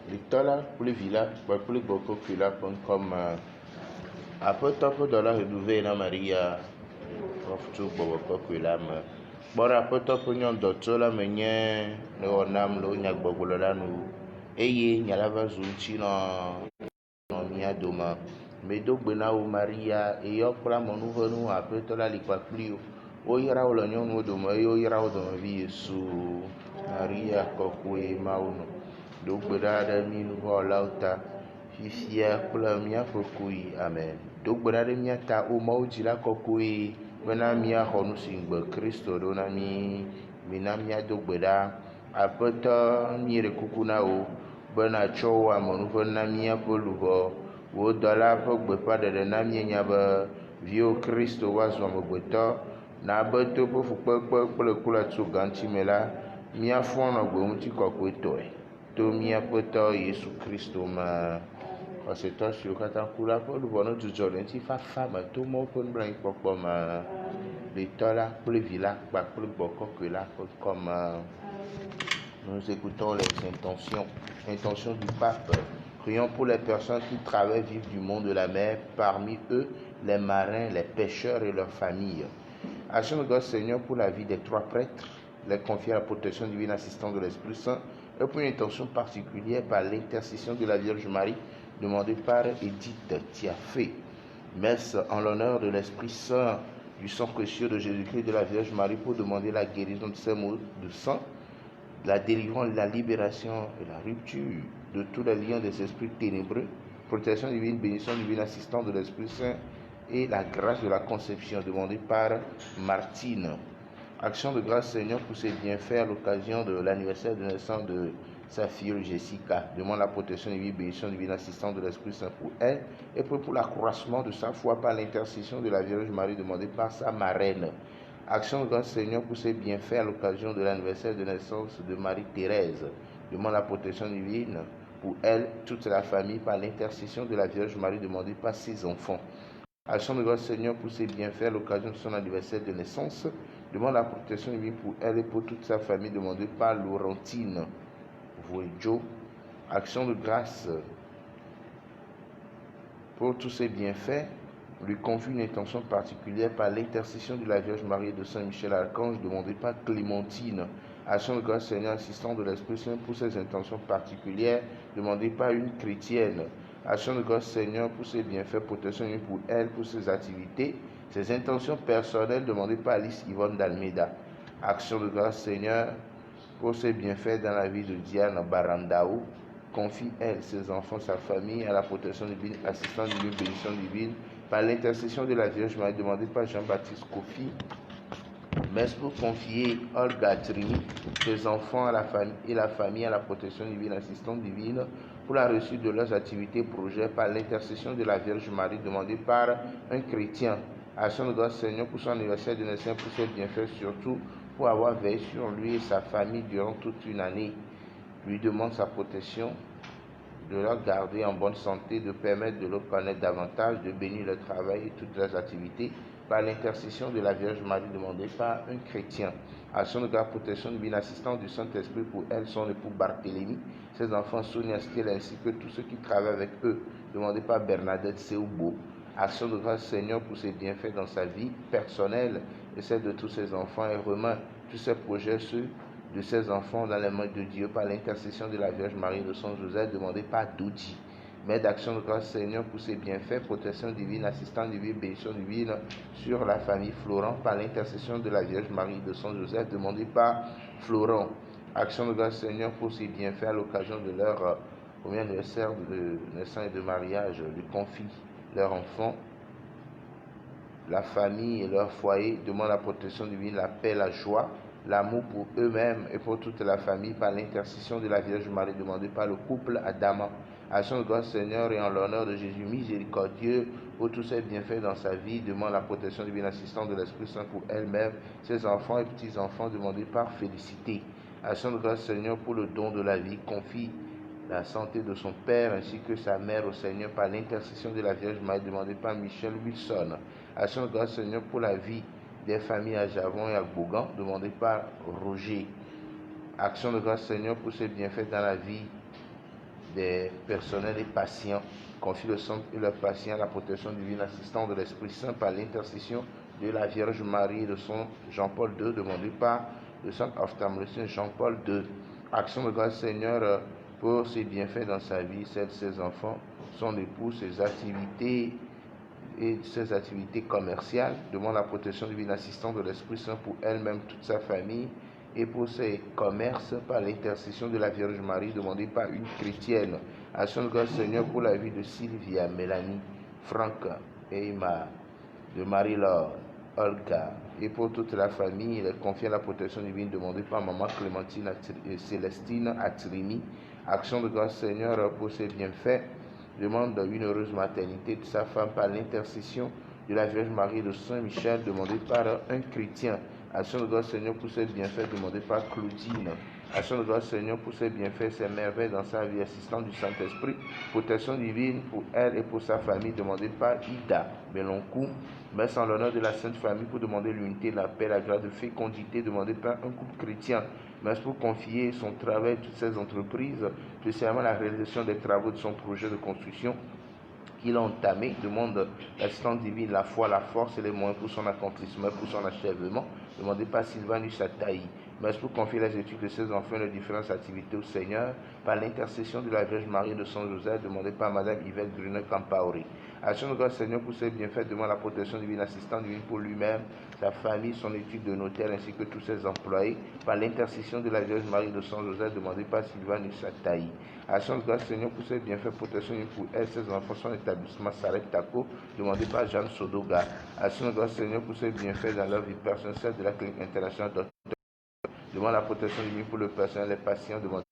Litola kple vi la kpakple gbɔkɔkɔe la ƒe ŋkɔ me aƒetɔ ƒe dɔla heɖuve na Maria tso gbɔgbɔ kɔkɔe la me. Kpɔ ɖe aƒetɔ ƒe nyɔnudɔtso la me nye ne wɔ nam le wo nyagbɔgblɔ la nu eye nya la va zu ŋuti nɔ mía dome. Medo gbe na wo Maria eyɔ kple amenuvenu aƒetɔ la li kpakpli wo. Woyra wo le nyɔnuwo dome eye woyra wo domevi Yesu. Maria kɔkɔe Mawu nɔ. Do gbe ɖa ɖe mí nuvɔwɔlawo ta fifia kple míaƒe koe. Amen. Do gbe ɖa ɖe mía ta o Mawu dzila kɔkɔe bena míaxɔ nu si ŋugbe Kristo ɖo na mí. Mina míado gbe ɖa aƒetɔ míeɖe kuku na wo bena tsɔ wo amenuvenu na míaƒe luʋɔ. Wo dɔla ƒe gbeƒãɖeɖe na míenya be viwo Kristo woazu amegbetɔ na be to ƒe fukpekpe kple kulatso gãŋtime la míafɔ nɔ gbe ŋuti kɔkɔetɔe to míaƒetɔ Yesu Kristo me. Xɔsetɔ siwo katã ku la ƒe luʋɔ ne dzudzɔ le ŋutifafa me to Mawu ƒe nublanuikpɔkpɔ me. Letɔ la kple vi la kpakple gbɔkɔkɔe la ƒe ŋkɔ me. Nous écoutons les intentions du pape. Prions pour les personnes qui travaillent, vivent du monde de la mer, parmi eux les marins, les pêcheurs et leurs familles. Action de grâce Seigneur pour la vie des 3 prêtres, les confier à la protection divine assistante de l'Esprit Saint et pour une intention particulière par l'intercession de la Vierge Marie demandée par Edith Tiafé. Messe en l'honneur de l'Esprit Saint, du sang précieux de Jésus-Christ de la Vierge Marie pour demander la guérison de ses maux de sang, la délivrance, la libération et la rupture de tous les liens des esprits ténébreux, protection divine, bénédiction divine, assistance de l'Esprit Saint et la grâce de la conception demandée par Martine. Action de grâce Seigneur pour ses bienfaits à l'occasion de l'anniversaire de naissance de sa fille Jessica. Demande la protection divine, bénédiction divine, assistance de l'Esprit Saint pour elle et pour l'accroissement de sa foi par l'intercession de la Vierge Marie demandée par sa marraine. Action de grâce Seigneur pour ses bienfaits à l'occasion de l'anniversaire de naissance de Marie-Thérèse. Demande la protection divine pour elle, toute la famille, par l'intercession de la Vierge Marie demandée par ses enfants. Action de grâce Seigneur pour ses bienfaits à l'occasion de son anniversaire de naissance. Demande la protection divine pour elle et pour toute sa famille demandée par Laurentine Voejo. Action de grâce pour tous ses bienfaits. Lui confie une intention particulière par l'intercession de la Vierge Marie et de Saint Michel Archange demandée par Clémentine. Action de grâce Seigneur assistant de l'Esprit Saint pour ses intentions particulières demandées par une chrétienne. Action de grâce Seigneur pour ses bienfaits, protection pour elle, pour ses activités, ses intentions personnelles demandées par Alice Yvonne d'Almeida. Action de grâce Seigneur pour ses bienfaits dans la vie de Diane Barandao. Confie elle, ses enfants, sa famille à la protection divine, assistance divine, bénédiction divine, par l'intercession de la Vierge Marie demandée par Jean-Baptiste Kofi. Messe pour confier Olga Trimi, ses enfants à la famille et la famille à la protection divine, assistance divine, pour la réussite de leurs activités et projets par l'intercession de la Vierge Marie demandée par un chrétien. Action de grâce Seigneur pour son anniversaire de naissance, pour ses bienfaits, surtout pour avoir veillé sur lui et sa famille durant toute une année. Lui demande sa protection, de leur garder en bonne santé, de permettre de le connaître davantage, de bénir leur travail et toutes leurs activités par l'intercession de la Vierge Marie demandée par un chrétien. Action de grâce, protection divine, assistance du Saint-Esprit pour elle, son époux Barthélemy, ses enfants Sonia Stiel ainsi que tous ceux qui travaillent avec eux, demandé par Bernadette Seoubo. Action de grâce Seigneur pour ses bienfaits dans sa vie personnelle et celle de tous ses enfants et remet tous ses projets, ceux de ses enfants dans les mains de Dieu par l'intercession de la Vierge Marie de Saint Joseph demandé par Doudi. Mère d'action de grâce Seigneur pour ses bienfaits, protection divine, assistance divine, bénédiction divine sur la famille Florent par l'intercession de la Vierge Marie de Saint Joseph demandé par Florent. Action de grâce Seigneur pour ses bienfaits à l'occasion de leur premier anniversaire de naissance et de mariage, lui confie leur enfant, la famille et leur foyer, demande la protection divine, la paix, la joie, l'amour pour eux-mêmes et pour toute la famille par l'intercession de la Vierge Marie demandée par le couple Adama. Action de grâce Seigneur et en l'honneur de Jésus miséricordieux pour tous ses bienfaits dans sa vie, demande la protection divine assistante de l'Esprit Saint pour elle-même, ses enfants et petits-enfants demandés par Félicité. Action de grâce Seigneur pour le don de la vie, confie la santé de son père ainsi que sa mère au Seigneur par l'intercession de la Vierge Marie demandée par Michel Wilson. Action de grâce Seigneur pour la vie des familles à Javon et à Bougan demandée par Roger. Action de grâce Seigneur pour ses bienfaits dans la vie des personnels et patients. Confie le centre et leurs patients à la protection divine assistante de l'Esprit Saint par l'intercession de la Vierge Marie et de son Jean-Paul II, demandé par le centre ophtalmologien Jean-Paul II. Action de grâce Seigneur pour ses bienfaits dans sa vie, celle de ses enfants, son époux, ses activités et ses activités commerciales. Demande la protection divine assistante de l'Esprit Saint pour elle-même, toute sa famille et pour ses commerces par l'intercession de la Vierge Marie demandée par une chrétienne. Action de grâce Seigneur pour la vie de Sylvia, Mélanie, Franck, Eima, de Marie-Laure, Olga et pour toute la famille. Il est confié à la protection divine demandée par maman Clémentine et Célestine Atrimi. Action de grâce Seigneur pour ses bienfaits. Demande une heureuse maternité de sa femme par l'intercession de la Vierge Marie de Saint-Michel demandée par un chrétien. Action de grâce Seigneur pour ses bienfaits demandés par Claudine. Action de grâce Seigneur pour ses bienfaits, ses merveilles dans sa vie, assistante du Saint-Esprit. Protection divine pour elle et pour sa famille demandée par Ida Meloncourt. Messe en l'honneur de la Sainte Famille pour demander l'unité, la paix, la grâce de fécondité demandée par un couple chrétien. Messe pour confier son travail, toutes ses entreprises, spécialement la réalisation des travaux de son projet de construction qu'il a entamé, demande l'assistance divine, la foi, la force et les moyens pour son accomplissement, pour son achèvement, demandé par Sylvanus Ataï. Merci pour confier les études de ses enfants et les différentes activités au Seigneur, par l'intercession de la Vierge Marie de Saint Joseph, demandé par Madame Yvette Brunet-Campaoré. Action de grâce Seigneur pour ses bienfaits, demande la protection divine, assistance divine pour lui-même, sa famille, son étude de notaire ainsi que tous ses employés, par l'intercession de la Vierge Marie de Saint Joseph, demandé par Sylvanus Ataï. Action de grâce Seigneur pour ses bienfaits, protection divine pour elle, ses enfants, son établissement Sarek Tako, demandé par Jeanne Sodoga. Action de grâce Seigneur pour ses bienfaits dans leur vie personnelle de la clinique internationale Docteur. Demande la protection divine pour le personnel, les patients, demande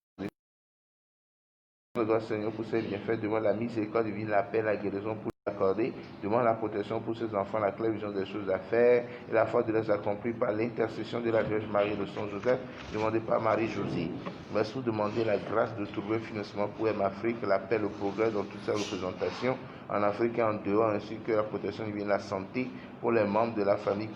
de grâce Seigneur pour ses bienfaits, demande la miséricorde divine, la paix, la guérison pour l'accorder, demande la protection pour ses enfants, la claire vision des choses à faire et la force de les accomplir par l'intercession de la Vierge Marie de Saint Joseph, demandée par Marie-Josée. Merci pour demander la grâce de trouver un financement pour M-Afrique, la paix, le progrès dans toutes ses représentations en Afrique et en dehors, ainsi que la protection divine, la santé pour les membres de la famille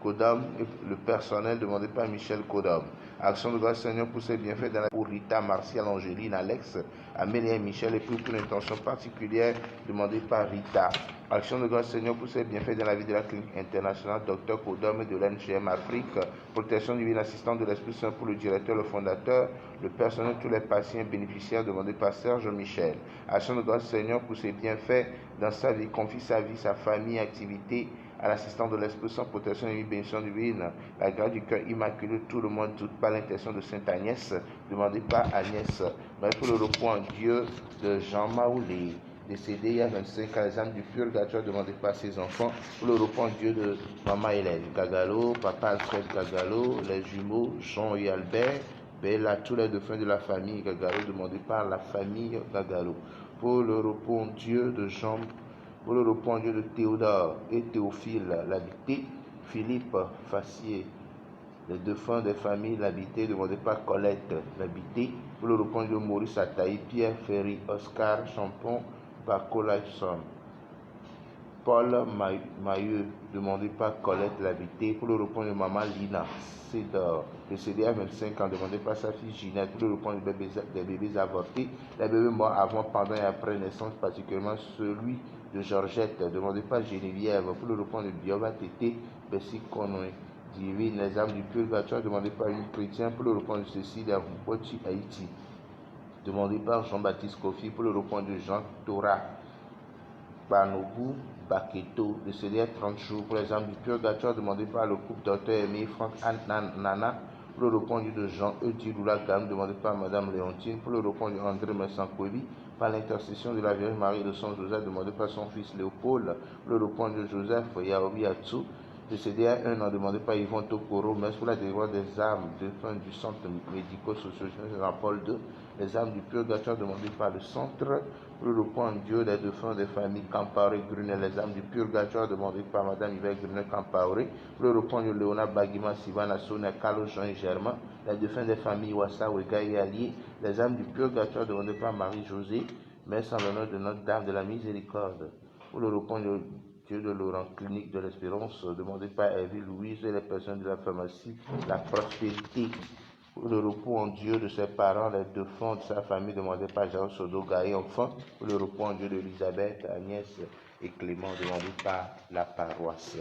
Kodam et le personnel demandé par Michel Kodam. Action de grâce Seigneur pour ses bienfaits dans la pour Rita, Martial, Angéline, Alex, Amélie et Michel et pour une intention particulière demandée par Rita. Action de grâce Seigneur pour ses bienfaits dans la vie de la clinique internationale Dr Kodam et de l'NGM Afrique. Protection divine assistante de l'Esprit Saint pour le directeur, le fondateur, le personnel, tous les patients bénéficiaires demandés par Serge Michel. Action de grâce Seigneur pour ses bienfaits dans sa vie, confie sa vie, sa famille, activité à l'assistance de l'Esprit Saint, protection et bénédiction divine, la grâce du cœur immaculé, tout le monde, toute par l'intention de Sainte Agnès, demandée par Agnès. Merci pour le repos en Dieu de Jean Maoulé, décédé il y a 25 ans, les âmes du purgatoire, demandé par ses enfants, pour le repos en Dieu de Maman Hélène Gagalo, Papa Alfred Gagalo, les jumeaux Jean et Albert, Bella, tous les défunts de la famille Gagalo, demandé par la famille Gagalo, pour le repos en Dieu de Jean pour le repos en Dieu de Théodore et Théophile l'habité, Philippe Fassier, les défunts des familles l'habité, demandé par Colette l'habité, pour le repos en Dieu de Maurice Ataï, Pierre Ferry, Oscar Champon, par Colaison, Paul Mailleux, demandé par Colette l'habité, pour le repos de Maman Lina Cédor, décédé à 25 ans, demandé par sa fille Ginette, pour le repos des bébés avortés, les bébés morts avant, pendant et après naissance, particulièrement celui de Georgette, demandé par Geneviève, pour le repos de Bioba Tété, Bessie Konoé, divine, les âmes du purgatoire, demandé par une chrétienne, pour le repos de Cécile à Vumboti, Haïti, demandé par Jean-Baptiste Kofi, pour le repos de Jean Torah, Banobu Baketo, décédé à 30 jours, pour les âmes du purgatoire, demandé par le couple Dr Aimé Franck Nana, pour le repos de Jean-Eudy Loulagam, demandé par Madame Léontine, pour le repos de André Messankovi, par l'intercession de la Vierge Marie de Saint Joseph, demandé par son fils Léopold, pour le repos de Joseph Yaobi Atsu, décédé à 1 an, demandé par Yvon Tokoro, mais pour la délivrance des âmes défuntes du centre médico-social Jean-Paul II, les âmes du purgatoire demandées par le centre, pour le repos en Dieu des défunts des familles Campaoré Grunet, les âmes du purgatoire demandées par Madame Yvette Grunet Campaoré, pour le repos de Léonard Bagima, Sylvain Sonia, Carlos Jean et Germain, les défunts des familles Wassa, Wega et Allier, les âmes du purgatoire demandées par Marie-Josée, messe en l'honneur de Notre-Dame de la Miséricorde, pour le repos de Dieu de Laurent, clinique de l'Espérance, demandé par Evie Louise et les personnes de la pharmacie, la prospérité. pour le repos en Dieu de ses parents, les défunts de sa famille demandés par Jean Sodoga, et enfin pour le repos en Dieu d'Elisabeth, Agnès et Clément demandés par la paroisse.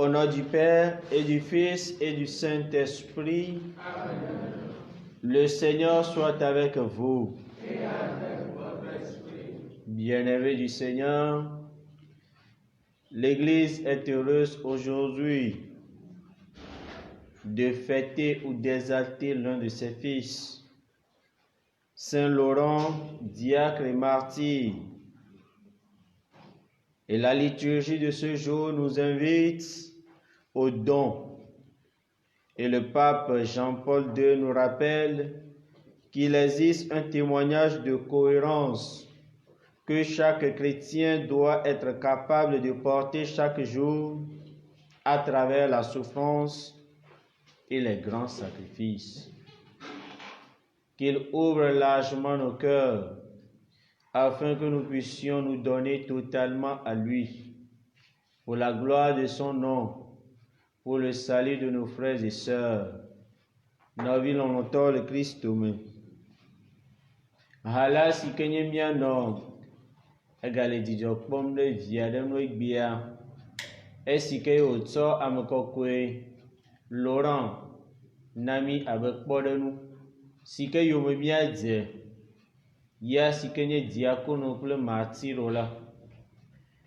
Au nom du Père et du Fils et du Saint-Esprit, le Seigneur soit avec vous. Et avec votre esprit. Bien-aimés du Seigneur, l'Église est heureuse aujourd'hui de fêter ou d'exalter l'un de ses fils, Saint Laurent, diacre et martyr. Et la liturgie de ce jour nous invite au don. Et le pape Jean-Paul II nous rappelle qu'il existe un témoignage de cohérence que chaque chrétien doit être capable de porter chaque jour à travers la souffrance et les grands sacrifices. Qu'il ouvre largement nos cœurs afin que nous puissions nous donner totalement à lui, pour la gloire de son nom, pour le salut de nos frères et sœurs. Novi l'onotɔ le Kristo me. Hala si ke nye mianɔ egale dzidzɔ kpɔm ɖe via ɖe ŋu egbea, esi ke wòtsɔ ame kɔkɔe Laurent na mi abe kpɔɖeŋu si ke yome míadze, ya si ke nye diakono kple martiro la,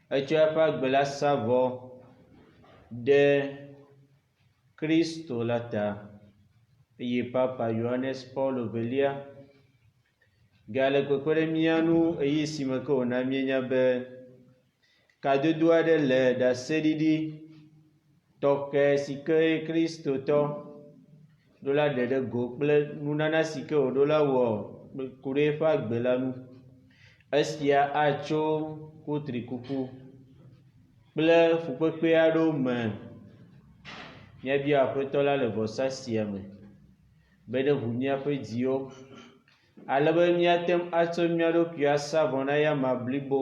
etsɔ eƒe agbe la sa vɔ ɖe Kristo la ta, eye Papa Johannes Paul Velia gale kpekpe ɖe mía ŋu eye si me ke wòna míenya be kadodo aɖe le ɖaseɖiɖi tɔxɛ si ke kristotɔ ɖo la ɖe ɖe go kple nunana si ke wòɖo la wɔ ku ɖe eƒe agbe la ŋu. Esia atso kutrikuku kple fukpekpe aɖewo me. Míabia Aƒetɔ la le vɔsa sia me be ɖe ʋu míaƒe dziwo, ale be míate ŋu atsɔ mía ɖokui asa vɔ na yama blibo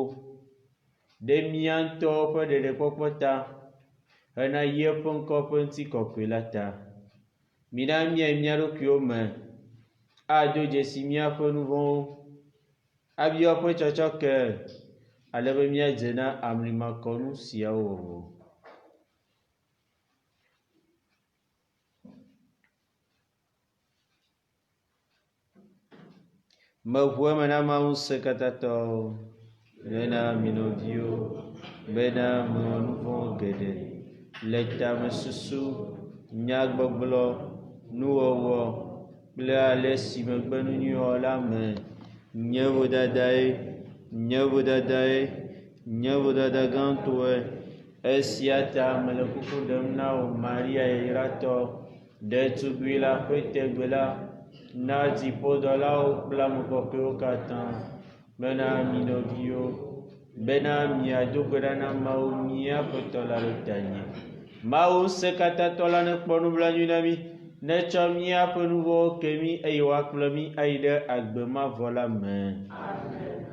ɖe mía ŋutɔ ƒe ɖeɖekpɔkpɔ ta hena yeƒe ŋkɔ ƒe ŋutikɔkɔe la ta. Mina míayi mía ɖokuiwo me, ado dzesi míaƒe nu vɔ̃wo, abia ƒe tsɔtsɔke, ale be míadze na amlimakɔnu siawo wɔwɔ. Meʋu eme na Mawu Ŋusẽkatãtɔ hena mi nɔviwo bena mewɔ nu vɔ̃ geɖe le tamesusu, nyagbɔgblɔ, nuwɔwɔ kple ale si megbe nu nyuiwɔ la me. Nye vodada gãtɔe. Esia ta mele kuku ɖem na wò Maria yayratɔ, ɖetugbui la ƒe tegbe la, na dziƒodɔlawo kple ame kɔkɔewo katã, bena mi nɔviwo, bena miado gbe ɖa na Mawu mía Aƒetɔ la ɖo tanye. Mawu Ŋusẽkatãtɔ la nekpɔ nublanui na mí, netsɔ míaƒe nu vɔ̃wo ke mí eye wòakplɔ mí ayi ɖe agbe mavɔ la me. Amen.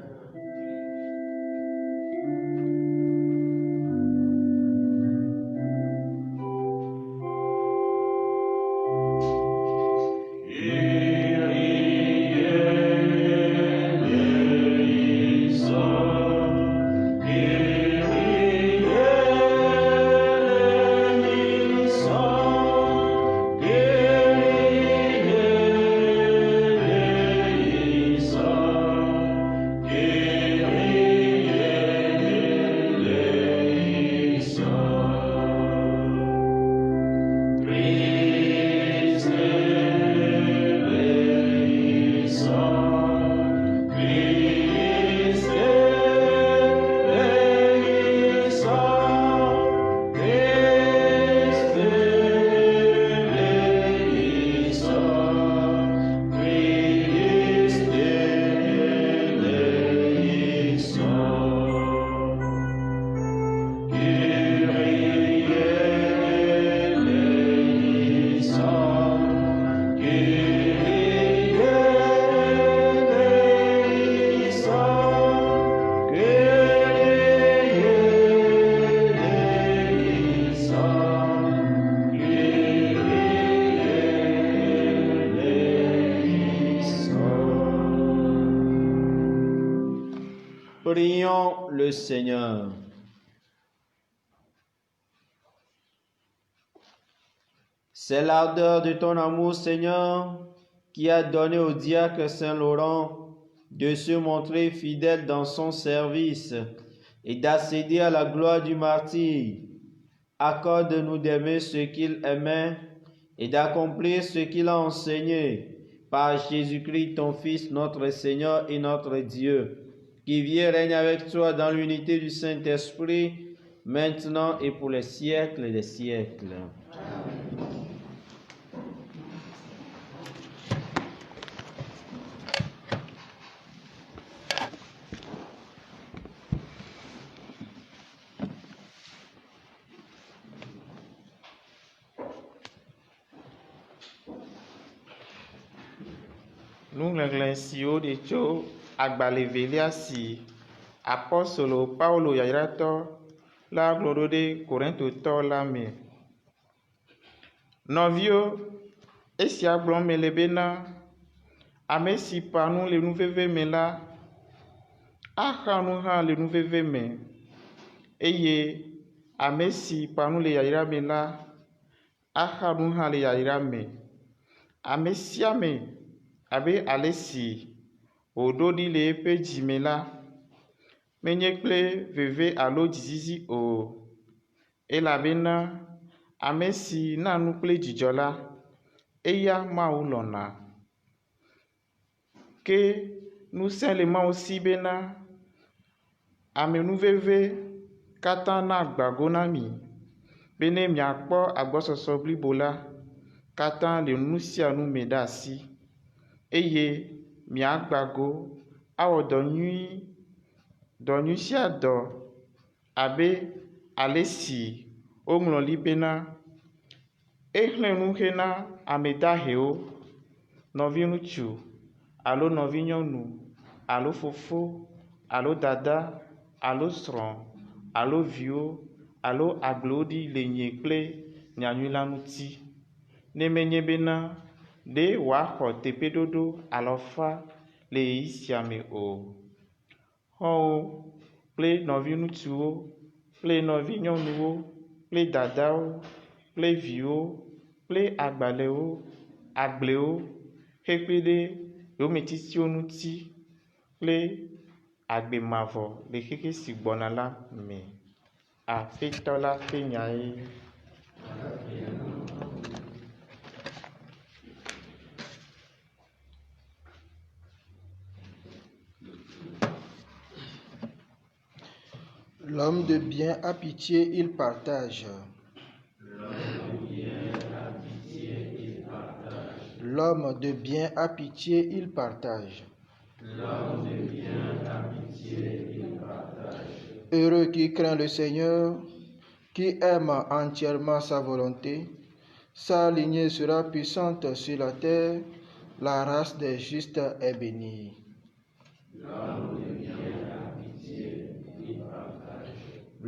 le Seigneur. C'est l'ardeur de ton amour, Seigneur, qui a donné au diacre Saint-Laurent de se montrer fidèle dans son service et d'accéder à la gloire du martyr. Accorde-nous d'aimer ce qu'il aimait et d'accomplir ce qu'il a enseigné par Jésus-Christ, ton Fils, notre Seigneur et notre Dieu, qui vit et règne avec toi dans l'unité du Saint-Esprit, maintenant et pour les siècles des siècles. Nuŋlẽglen siwo ɖe tso agbalẽvelia si apɔstolo Paulo yayratɔ la gblɔ ɖo ɖe Korintotɔ la me. Nɔviwo, esia gblɔm mele bena ame si ƒã nu le nuveve me la, axa nu hã le nuveve me, eye ame si ƒã nu le yayra me la, axa nu hã le yayra me. Ame sia ame abe ale si wòɖo ɖi le eƒe dzime la, menye kple veve alo dzizizi o, elabena ame si na nu kple dzidzɔ la, eya Mawu lɔ̃na. Ke ŋusẽ le Mawu si bena ame nuveve katã na agbago na mi, be ne miakpɔ agbɔsɔsɔ blibo la katã le nu sia nu me ɖe asi, eye miagbago awɔ dɔ nyui sia dɔ abe ale si woŋlɔ li bena exlẽ nu xe na ame dahewo, nɔvi ŋutsu alo nɔvi nyɔnu alo fofo alo dada alo srɔ̃ alo viwo alo agblewo ɖi le nye kple nyanyui la ŋuti, ne menye bena ɖe wòaxɔ teƒeɖoɖo alo fa le ɣeyiɣi sia me o. Xɔwo kple nɔvi ŋutsuwo kple nɔvi nyɔnuwo kple dadawo kple viwo kple agbalẽwo, agblewo, xekpe ɖe yometsitiwo ŋuti kple agbe mavɔ le xexe si gbɔna la me. Aƒetɔ la ƒe nyae. L'homme de bien a pitié, il partage. L'homme de bien a pitié, il partage. Heureux qui craint le Seigneur, qui aime entièrement sa volonté. Sa lignée sera puissante sur la terre, la race des justes est bénie.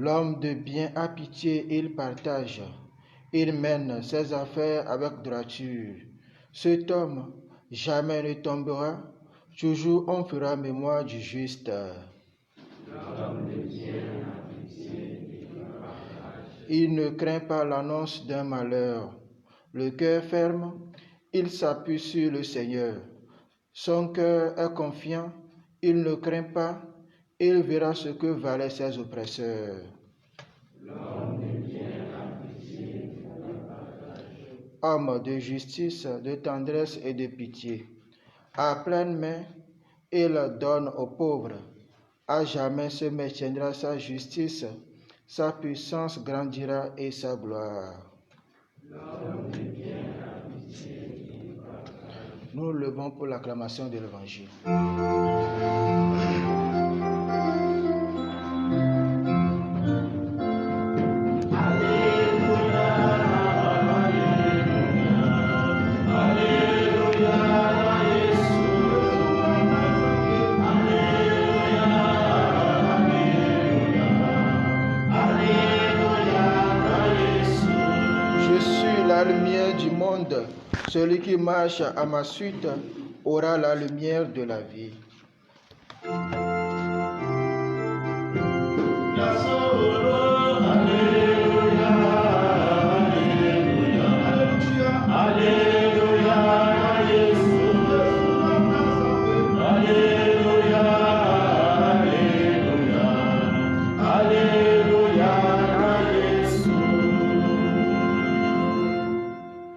L'homme de bien a pitié, il partage. Il mène ses affaires avec droiture. Cet homme jamais ne tombera, toujours on fera mémoire du juste. Il ne craint pas l'annonce d'un malheur. Le cœur ferme, il s'appuie sur le Seigneur. Son cœur est confiant, il ne craint pas, il verra ce que valaient ses oppresseurs. Homme de justice, de tendresse et de pitié, à pleine main, il donne aux pauvres. À jamais se maintiendra sa justice, sa puissance grandira et sa gloire. Nous le levons pour l'acclamation de l'Évangile. La lumière du monde, celui qui marche à ma suite aura la lumière de la vie.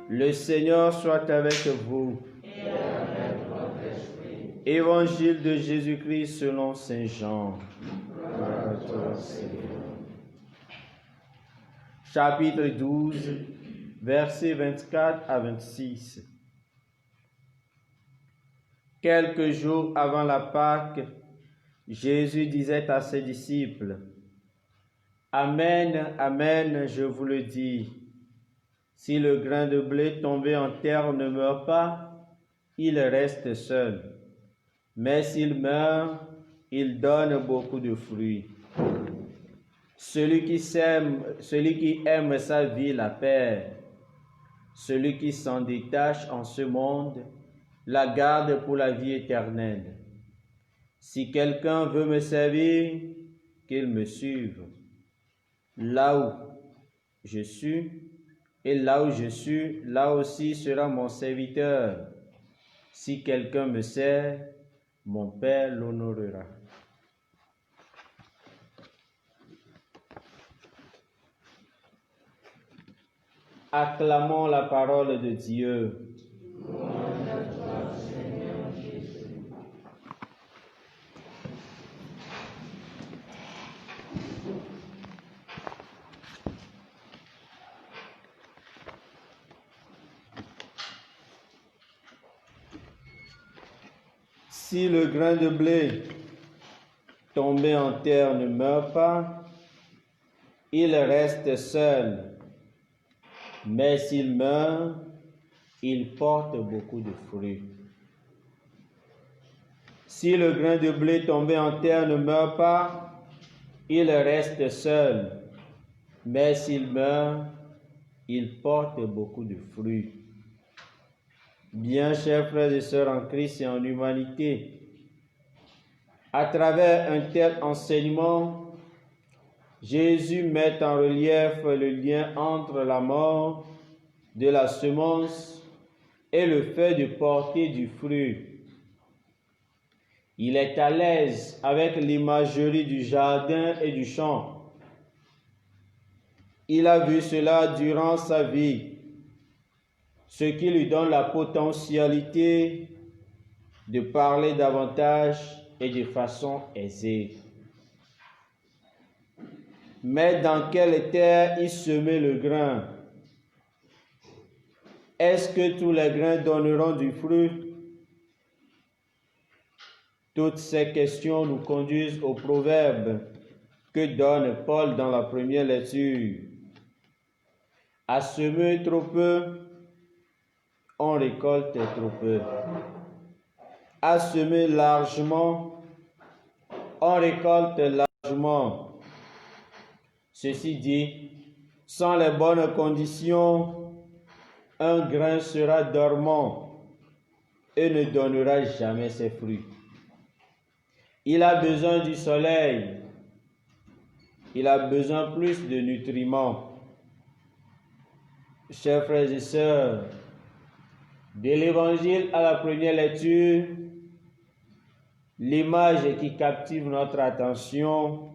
Le Seigneur soit avec vous. Et avec votre esprit. Évangile de Jésus-Christ selon Saint Jean. Gloire à toi, Seigneur. Chapitre 12, versets 24 à 26. Quelques jours avant la Pâque, Jésus disait à ses disciples, « Amen, amen, je vous le dis. Si le grain de blé tombé en terre ne meurt pas, il reste seul. Mais s'il meurt, il donne beaucoup de fruits. Celui qui aime sa vie la perd. Celui qui s'en détache en ce monde la garde pour la vie éternelle. Si quelqu'un veut me servir, qu'il me suive. Là où je suis, et là où je suis, là aussi sera mon serviteur. Si quelqu'un me sert, mon Père l'honorera. » Acclamons la parole de Dieu. Si le grain de blé tombé en terre ne meurt pas, il reste seul. Mais s'il meurt, il porte beaucoup de fruits. Si le grain de blé tombé en terre ne meurt pas, il reste seul. Mais s'il meurt, il porte beaucoup de fruits. Bien, chers frères et sœurs en Christ et en humanité, à travers un tel enseignement, Jésus met en relief le lien entre la mort de la semence et le fait de porter du fruit. Il est à l'aise avec l'imagerie du jardin et du champ. Il a vu cela durant sa vie, ce qui lui donne la potentialité de parler davantage et de façon aisée. Mais dans quelle terre il semait le grain? Est-ce que tous les grains donneront du fruit? Toutes ces questions nous conduisent au proverbe que donne Paul dans la première lecture. À semer trop peu, on récolte trop peu. À semer largement, on récolte largement. Ceci dit, sans les bonnes conditions, un grain sera dormant et ne donnera jamais ses fruits. Il a besoin du soleil, il a besoin plus de nutriments. Chers frères et sœurs, de l'Évangile à la première lecture, l'image qui captive notre attention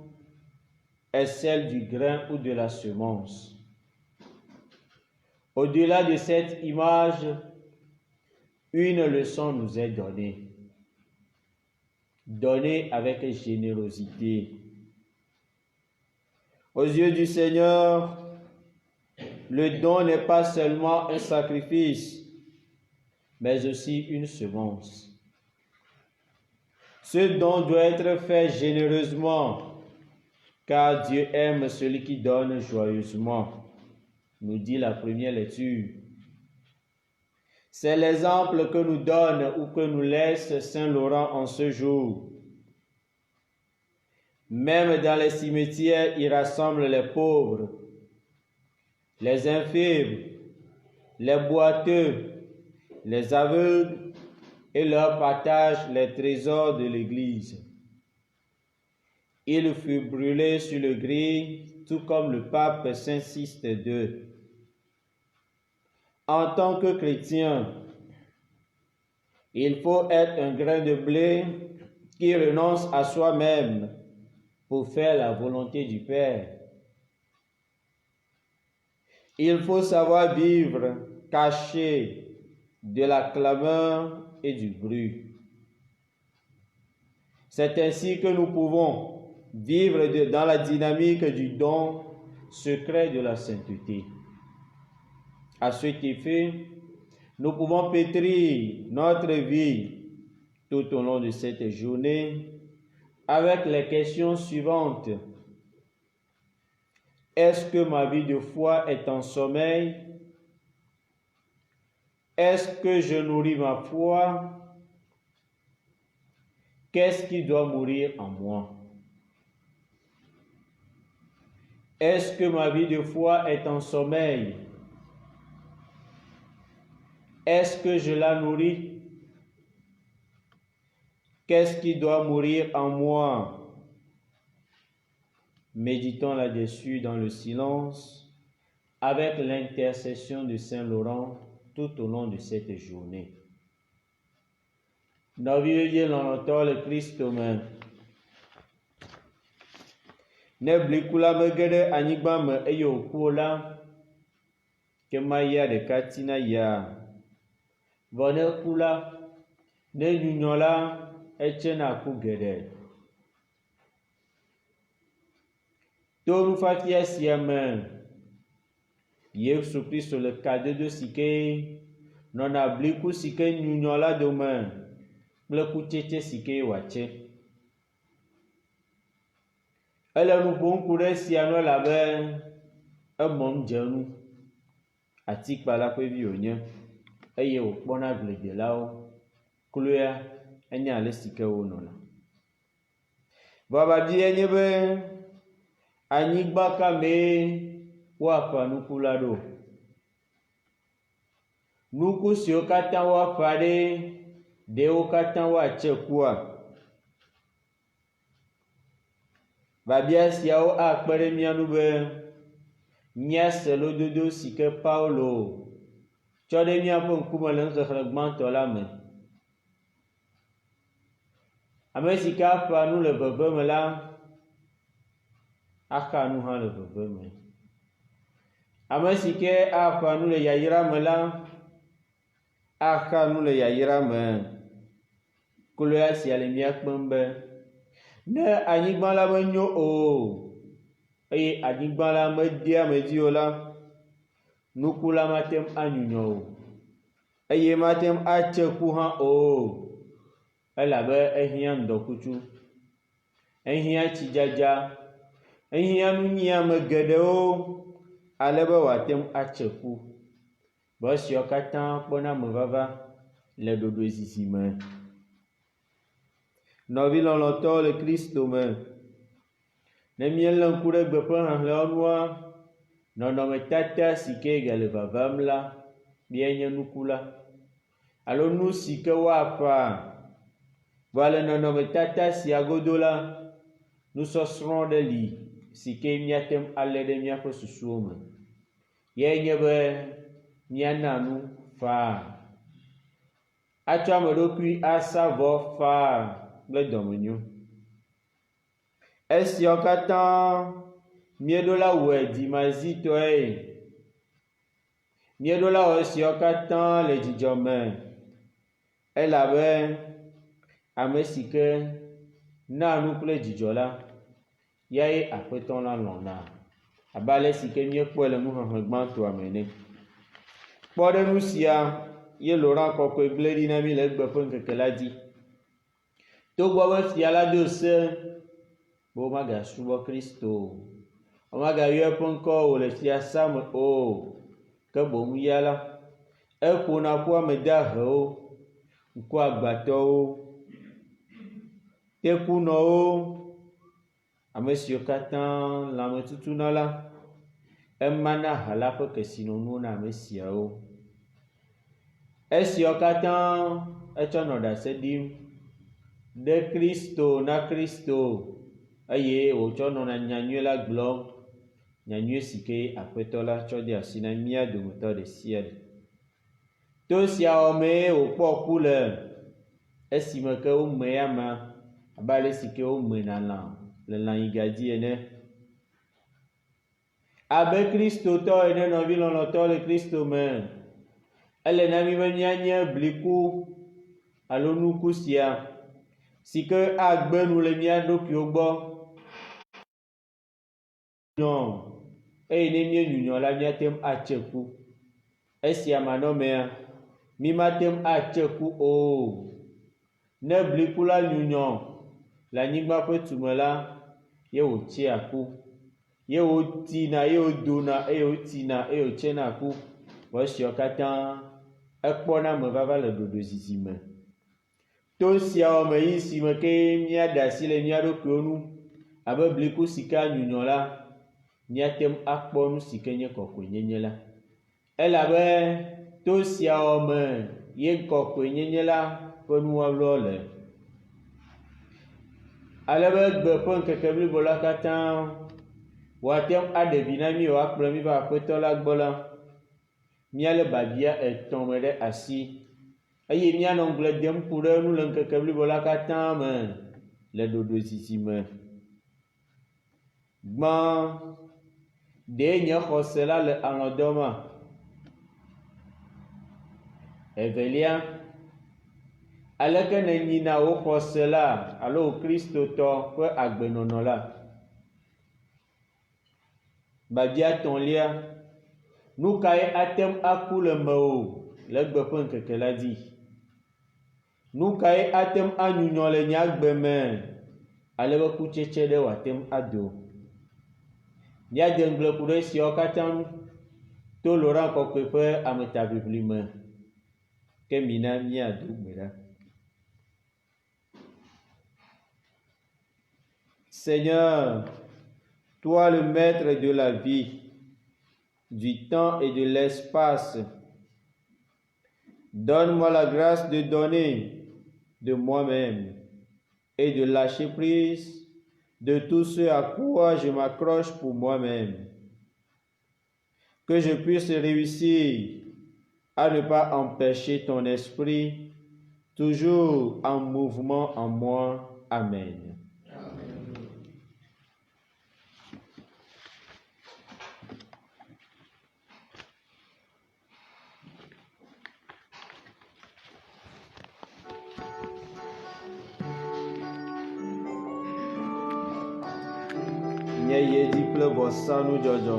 est celle du grain ou de la semence. Au-delà de cette image, une leçon nous est donnée. Donnée avec générosité. Aux yeux du Seigneur, le don n'est pas seulement un sacrifice, mais aussi une semence. Ce don doit être fait généreusement, car Dieu aime celui qui donne joyeusement, nous dit la première lecture. C'est l'exemple que nous donne ou que nous laisse Saint Laurent en ce jour. Même dans les cimetières, il rassemble les pauvres, les infirmes, les boiteux, les aveugles et leur partage les trésors de l'Église. Il fut brûlé sur le gril, tout comme le pape Saint Sixte II. En tant que chrétien, il faut être un grain de blé qui renonce à soi-même pour faire la volonté du Père. Il faut savoir vivre caché de la clameur et du bruit. C'est ainsi que nous pouvons vivre dans la dynamique du don secret de la sainteté. À cet effet, nous pouvons pétrir notre vie tout au long de cette journée avec les questions suivantes. Est-ce que ma vie de foi est en sommeil? Est-ce que je nourris ma foi? Qu'est-ce qui doit mourir en moi? Est-ce que ma vie de foi est en sommeil? Est-ce que je la nourris? Qu'est-ce qui doit mourir en moi? Méditons là-dessus dans le silence avec l'intercession de Saint Laurent tout au long de cette journée. Nɔviwo lɔlɔ̃tɔwo le Kristo me. Ne blikula mege ɖe anyigba me eye wòku la, ke maya ɖeka tina ya. Vɔ ne ku la, ne nyunyɔ la, etsena ku geɖe. To nufafia sia me, Yesu Kristo le kadodo si ke nɔna bliku si ke nyunyɔ la dome kple kutsetse si ke wòatse. Ele nu ƒom ku ɖe sia nu elabe emɔm dze nu. Atikpala ƒe vi wònye eye wòkpɔna agbledelawo kloea enye ale si ke wonɔna. Vɔ babia nye be anyigba ka mee woaƒã nuku la ɖo. Nuku siwo katã woaƒã ɖe ɖewo katã woatse kua. Babia siawo akpe ɖe mía nu be míase lododo si ke Paulo tsɔ ɖe míaƒe ŋkume le nuxexlẽ gbãtɔ la me. Ame si ke aƒã nu le veveme la, axa nu hã le veveme. Ame si ke aƒã nu le yayra me la, axa nu le yayra me. Kloea sia le mía kpem be ne anyigba la menyo o eye anyigba la medea ame dzi o la, nuku la mate ŋu anyunyɔ o eye mate ŋu atse ku hã o, elabe ehiã ŋdɔkutsu, ehiã tsidzadza, ehiã nunyiame geɖewo ale be wòate ŋu atse ku. Bɔ esiawo katã kpɔna amevava le ɖoɖoezizi me. Nɔvi lɔlɔ̃tɔwo le Kristo me, ne míelé ŋku ɖe gbe ƒe xexlẽwo nua, nɔnɔmetata si ke gale vavam la, míenye nuku la, alo nu si ke woaƒã. Vɔ le nɔnɔmetata sia godo la, nusɔsrɔ̃ ɖe li si ke míate ŋu alé ɖe míaƒe susuwo me. Yea nye be míana nu faa, atsɔ ame ɖokui asa vɔ faa kple dɔmenyo. Esiawo katã míeɖo la wɔe dzimazitɔe. Míeɖo la wɔ esiawo katã le dzidzɔ me, elabe ame si ke na nu kple dzidzɔ la, yae Aƒetɔ la lɔ̃na, abe ale si ke míekpɔe le nuxexlẽ gbãtɔa me ene. Kpɔ ɖe nu sia, ye Laurent kɔkɔe gblẽ ɖi na mí le egbe ƒe ŋkeke la dzi. Togbɔ be fia la do se be womagasubɔ Kristo o, womagayɔ eƒe ŋkɔ o le fiasã me o, ke boŋ ya la, eƒona ƒu ame dahewo, ŋkuagbatɔwo, tekunɔwo, ame siwo katã lãme tutuna la, emana ha la ƒe kesinɔnuwo na ame siawo. Esiawo katã etsɔ nɔ ɖase ɖim ɖe Kristo na Kristo eye wòtsɔ nɔna nyanyuie la gblɔm, nyanyuie si ke aƒetɔ la tsɔ de asi na mía dometɔ ɖe sia ɖe. To sia wɔ mee wòkpɔ ku le esime ke wome ya ma abe ale si ke womena lã le lãnyiga dzi ene. Abe kristotɔ ene nɔvi lɔlɔ̃tɔ le kristo me, ele na mi be míanye bliku alo nuku sia si ke agbe nu le mía ɖokuiwo gbɔ. Nyɔ eye ne míenyunyɔ la míate ŋu atse ku. Esia manɔmea mi mate ŋu atse ku o. Ne bliku la nyunyɔ le anyigba ƒe tume la, ye wòtsea ku. Ye wòtina, ye wòdona, eye wòtina, eye wòtsena ku. Vɔ esiawo katã ekpɔna me vava le ɖoɖozizi me. To sia wɔ me yi si me ke míaɖe asi le mía ɖokuiwo nu abe bliku si ke anyunyɔ la, míate ŋu akpɔ nu si ke nye kɔkɔenyenye la. Elabe to sia wɔ me ye kɔkɔenyenye la ƒe nuwɔwɔ le. Alebe gbe ƒe ŋkeke blibo la katã wòate ŋu aɖe vi na mí wòakplɔ mí va aƒetɔ la gbɔ la, míalé babia 3 me ɖe asi eye míanɔ ŋgble dem ku ɖe nu le ŋkeke blibo la katã me le ɖoɖozizi me. Gbã ɖe nye xɔse la le alɔdɔma. Evelia, aleke nènyina wò xɔse la alo wò kristotɔ ƒe agbenɔnɔ la. Babia 3lia, nu kae ate ŋu aku le mewò le gbe ƒe ŋkeke la dzi? Nu kae ate ŋu anyunyɔ le nye agbe me alebe kutsetse ɖe wòate ŋu ado? Míade ŋgble ku ɖe esiawo katã ŋu to Laurent kɔkɔe ƒe ametaʋiʋli me ke mina míado gbe ɖa. Seigneur, toi le maître de la vie, du temps et de l'espace, donne-moi la grâce de donner de moi-même et de lâcher prise de tout ce à quoi je m'accroche pour moi-même. Que je puisse réussir à ne pas empêcher ton esprit toujours en mouvement en moi. Amen. Nye yedi kple vɔsanu dzɔdzɔ.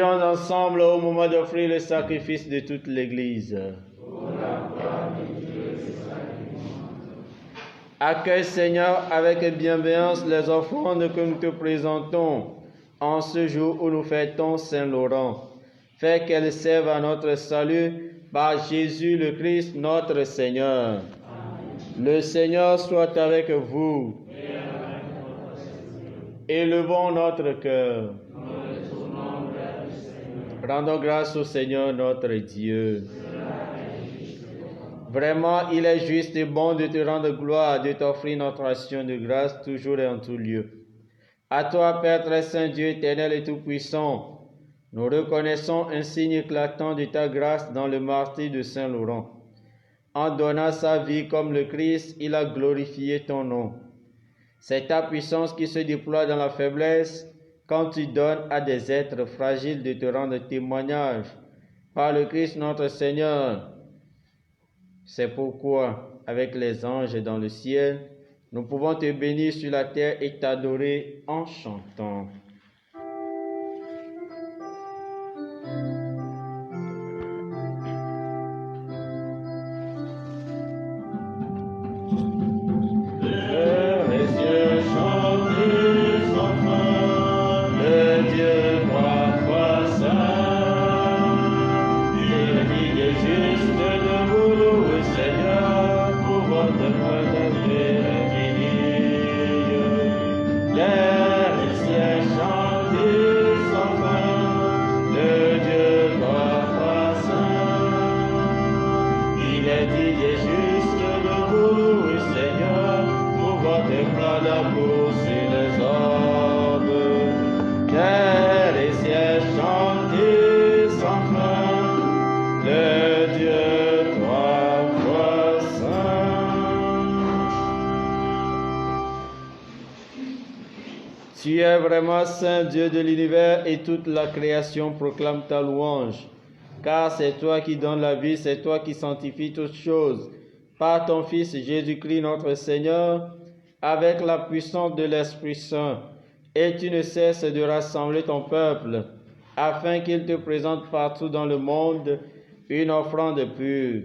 Prions ensemble au moment d'offrir le sacrifice de toute l'Église. Accueille, Seigneur, avec bienveillance les offrandes que nous te présentons en ce jour où nous fêtons Saint-Laurent. Fais qu'elles servent à notre salut par Jésus le Christ, notre Seigneur. Amen. Le Seigneur soit avec vous. Élevons notre cœur. Rendons grâce au Seigneur notre Dieu. Vraiment, il est juste et bon de te rendre gloire, de t'offrir notre action de grâce toujours et en tout lieu. À toi, Père très saint, Dieu éternel et tout-puissant, nous reconnaissons un signe éclatant de ta grâce dans le martyre de Saint Laurent. En donnant sa vie comme le Christ, il a glorifié ton nom. C'est ta puissance qui se déploie dans la faiblesse quand tu donnes à des êtres fragiles de te rendre témoignage par le Christ notre Seigneur. C'est pourquoi, avec les anges dans le ciel, nous pouvons te bénir sur la terre et t'adorer en chantant. Tu es vraiment saint, Dieu de l'univers, et toute la création proclame ta louange. Car c'est toi qui donnes la vie, c'est toi qui sanctifies toutes choses. Par ton Fils Jésus-Christ notre Seigneur, avec la puissance de l'Esprit Saint, et tu ne cesses de rassembler ton peuple, afin qu'il te présente partout dans le monde une offrande pure.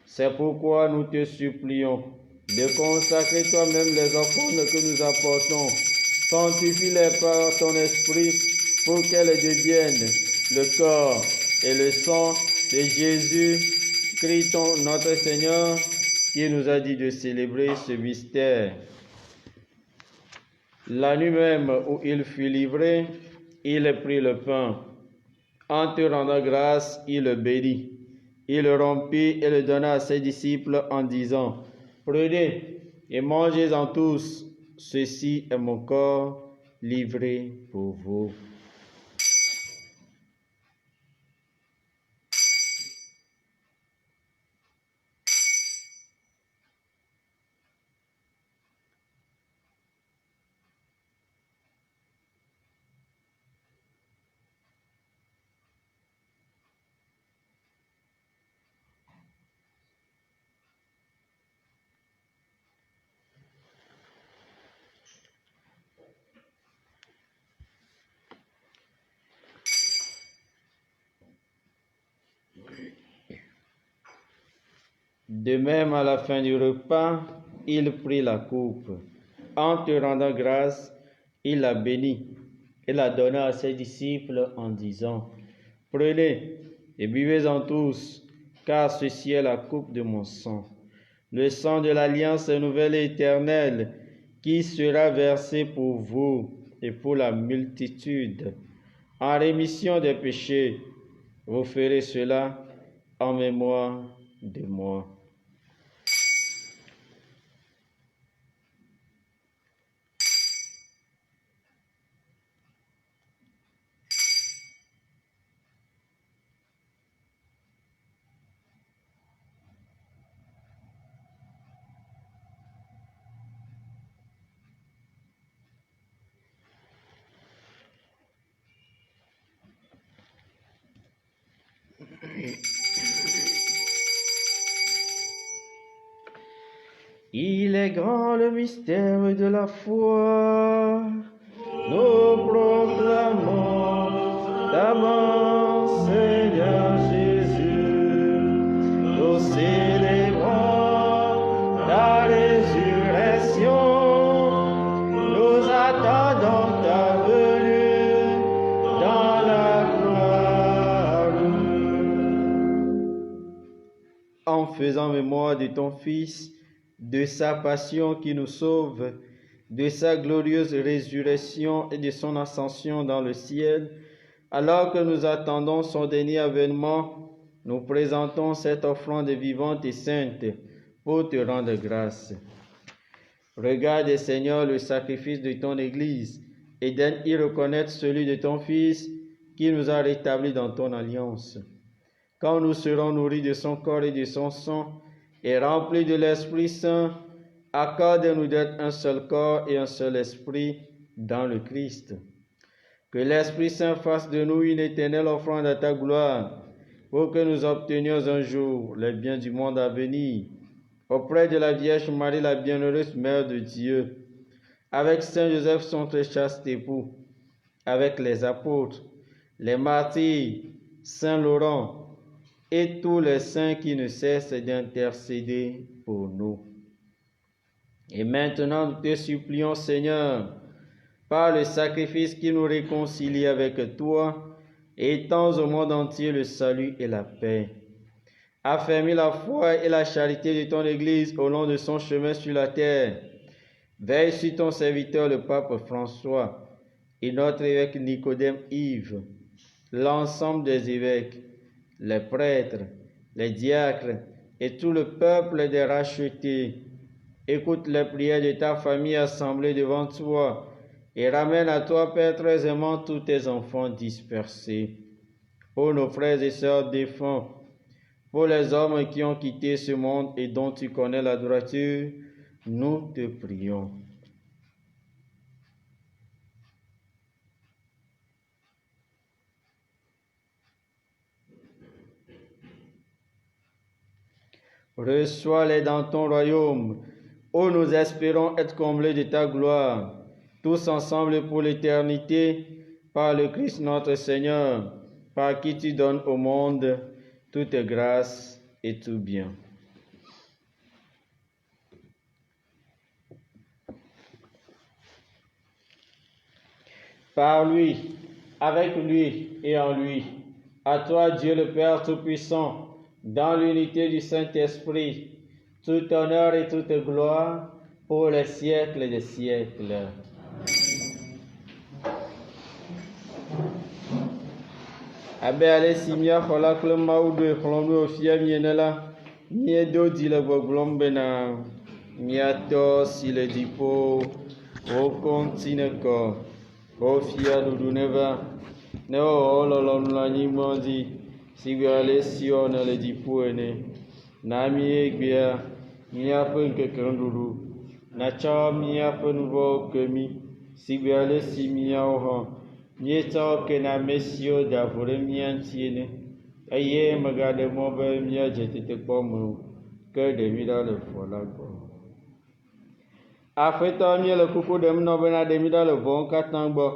C'est pourquoi nous te supplions de consacrer toi-même les offrandes que nous apportons. Sanctifie-les par ton esprit pour qu'elles deviennent le corps et le sang de Jésus-Christ, notre Seigneur, qui nous a dit de célébrer ce mystère. La nuit même où il fut livré, il prit le pain. En te rendant grâce, il le bénit. Il le rompit et le donna à ses disciples en disant, « Prenez et mangez-en tous. Ceci est mon corps livré pour vous. » De même, à la fin du repas, il prit la coupe. En te rendant grâce, il la bénit et la donna à ses disciples en disant, « Prenez et buvez-en tous, car ceci est la coupe de mon sang, le sang de l'alliance nouvelle et éternelle, qui sera versé pour vous et pour la multitude, en rémission des péchés. Vous ferez cela en mémoire de moi. » Il est grand le mystère de la foi. Nous proclamons notamment, Seigneur Jésus, nous célébrons ta résurrection, nous attendons ta venue dans la gloire. En faisant mémoire de ton Fils, de sa passion qui nous sauve, de sa glorieuse résurrection et de son ascension dans le ciel, alors que nous attendons son dernier avènement, nous présentons cette offrande vivante et sainte pour te rendre grâce. Regarde, Seigneur, le sacrifice de ton Église et donne y reconnaître celui de ton Fils qui nous a rétablis dans ton alliance. Quand nous serons nourris de son corps et de son sang et remplis de l'Esprit Saint, accorde-nous d'être un seul corps et un seul esprit dans le Christ. Que l'Esprit Saint fasse de nous une éternelle offrande à ta gloire, pour que nous obtenions un jour les biens du monde à venir, auprès de la Vierge Marie, la bienheureuse Mère de Dieu, avec Saint Joseph, son très chaste époux, avec les apôtres, les martyrs, Saint Laurent, et tous les saints qui ne cessent d'intercéder pour nous. Et maintenant, nous te supplions, Seigneur, par le sacrifice qui nous réconcilie avec toi, étends au monde entier le salut et la paix. Affermis la foi et la charité de ton Église au long de son chemin sur la terre. Veille sur ton serviteur, le pape François, et notre évêque Nicodème Yves, l'ensemble des évêques, les prêtres, les diacres et tout le peuple des rachetés. Écoute les prières de ta famille assemblée devant toi et ramène à toi, Père très aimant, tous tes enfants dispersés. Pour nos frères et sœurs défunts, pour les hommes qui ont quitté ce monde et dont tu connais la droiture, nous te prions. Reçois-les dans ton royaume, où nous espérons être comblés de ta gloire, tous ensemble pour l'éternité, par le Christ notre Seigneur, par qui tu donnes au monde toute grâce et tout bien. Par lui, avec lui et en lui, à toi Dieu le Père Tout-Puissant, dans l'unité du Saint-Esprit, tout honneur et toute gloire pour les siècles des siècles. Abe ale si míaxɔ kple Mawu ɖoe xlɔ̃ nu wòfia miene la, míedo dzi le gbɔgblɔm bena míatɔ si le dziƒo, wokɔ ŋuti ne kɔ, wofia ɖuɖu neva, ne wowɔ lɔlɔ̃nu le anyigba dzi, si gbe ale siɔ ne le dziƒo ene. Na míegbea míaƒe ŋkekeŋuɖuɖu, natsɔ míaƒe nu vɔ̃wo ke mí, si gbe ale si míawo hã míetsɔ ke na ame siwo da vo ɖe mía ŋuti ene, eye megaɖe mɔ be míadze tetekpɔ me o, ke ɖe mí ɖa le vɔ la gbɔ. Aƒetɔ, míele kuku ɖem nɔ bena ɖe mí ɖa le vɔwo katã gbɔ.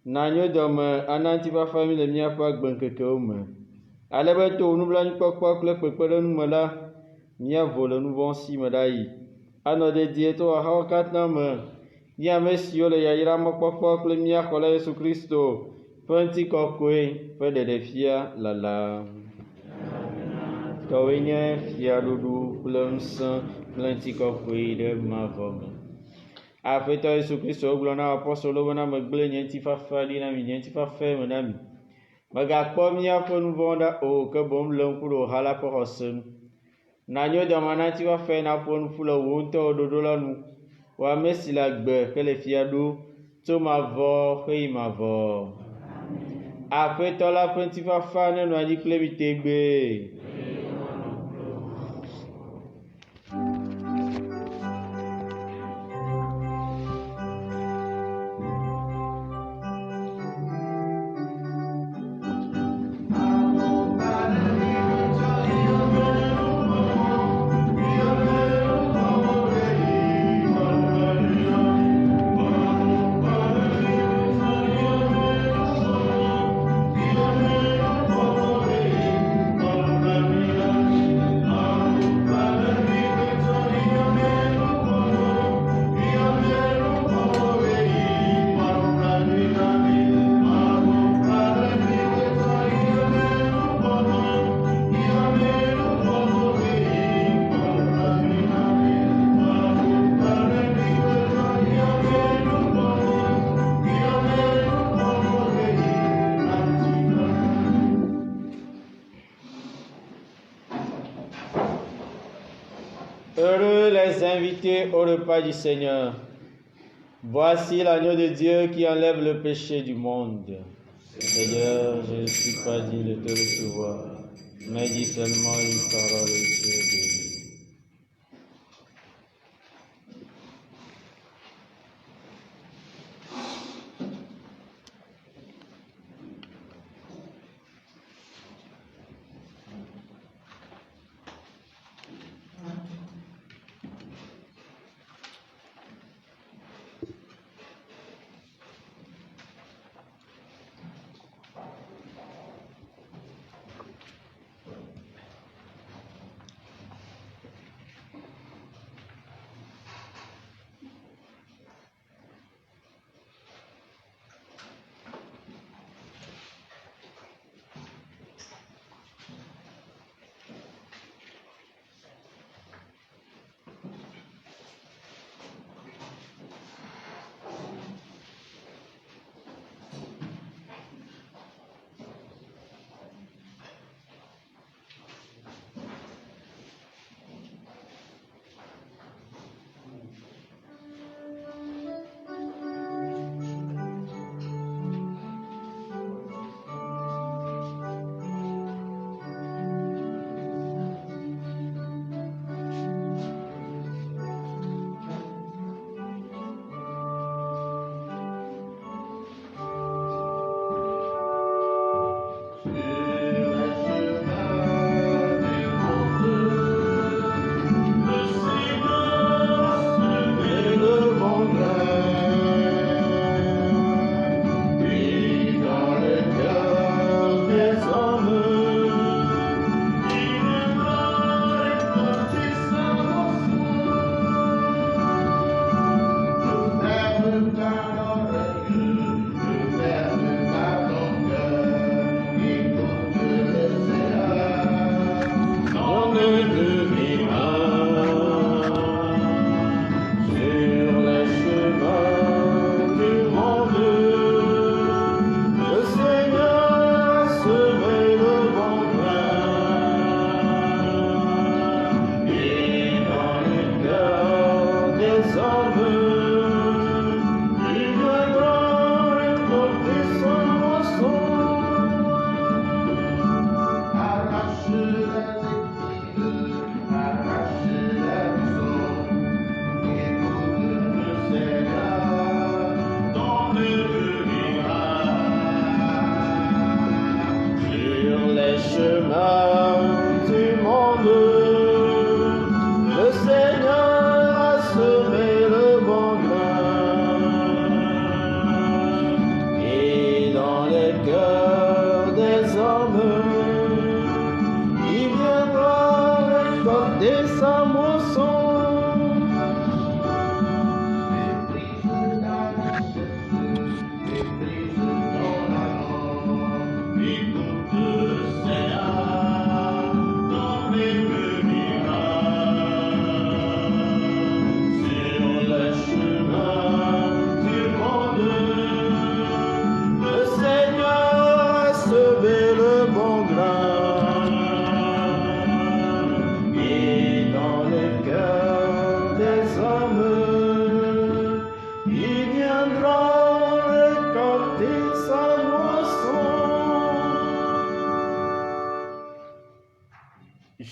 Na nyo dɔme ana ŋutifafa mí le míaƒe agbeŋkekewo me, ale be to nublanuikpɔkpɔ kple kpekpeɖeŋu me la, míavo le nu vɔ̃ si me ɖayi. Anɔ dedie to waxawo katã me, mí ame siwo le yayra mɔkpɔkpɔ kple mía xɔla Yesu Kristo ƒe ŋutikɔkɔe ƒe ɖeɖefia lala. Tɔwoe nye fiaɖuɖu kple ŋusẽ kple ŋutikɔkɔe ɖe mavɔ me. Aƒetɔ Yesu Kristo gblɔ na apɔstolo bena megblẽ nye ŋutifafa ɖi na mi, nye ŋutifafa me na mi. Megakpɔ míaƒe nu vɔ̃wo ɖa o, ke boŋ le ŋku ɖe wò ha la ƒe xɔse nu. Nanyo dɔme na ŋutifafa naƒo nuƒu le wò ŋutɔwo ɖoɖo la nu. Wò ame si le agbe ke le fia ɖo tso mavɔ xe yi mavɔ. Aƒetɔ la ƒe ŋutifafa nenɔ anyi kple mi tegbee. Heureux les invités au repas du Seigneur. Voici l'agneau de Dieu qui enlève le péché du monde. Seigneur, je ne suis pas digne de te recevoir, mais dis seulement une parole et je serai guéri.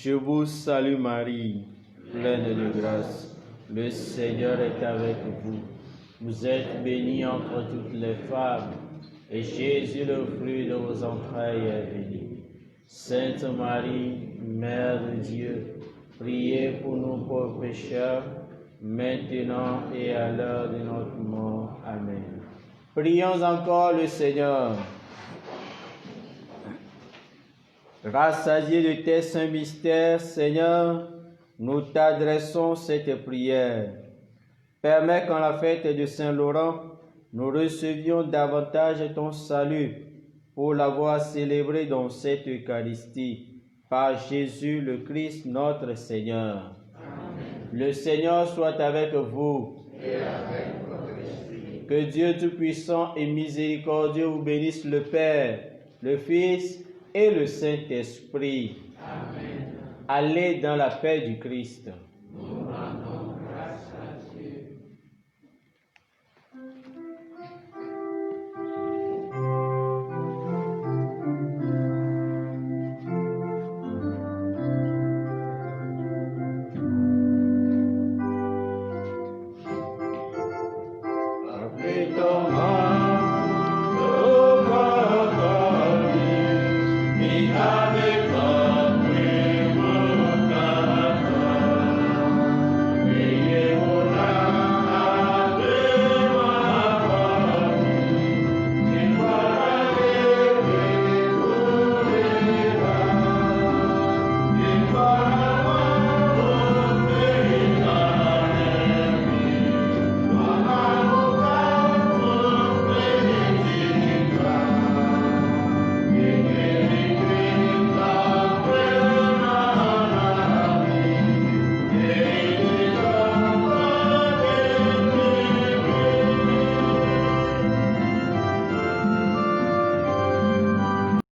Je vous salue Marie, pleine de grâce. Le Seigneur est avec vous. Vous êtes bénie entre toutes les femmes, et Jésus, le fruit de vos entrailles, est béni. Sainte Marie, Mère de Dieu, priez pour nous pauvres pécheurs, maintenant et à l'heure de notre mort. Amen. Prions encore le Seigneur. Rassasiés de tes saints mystères, Seigneur, nous t'adressons cette prière. Permets qu'en la fête de Saint-Laurent, nous recevions davantage ton salut pour l'avoir célébré dans cette Eucharistie, par Jésus le Christ notre Seigneur. Amen. Le Seigneur soit avec vous. Et avec votre esprit. Que Dieu Tout-Puissant et Miséricordieux vous bénisse, le Père, le Fils et le Saint-Esprit. Amen. Allez dans la paix du Christ. Amen. maintenant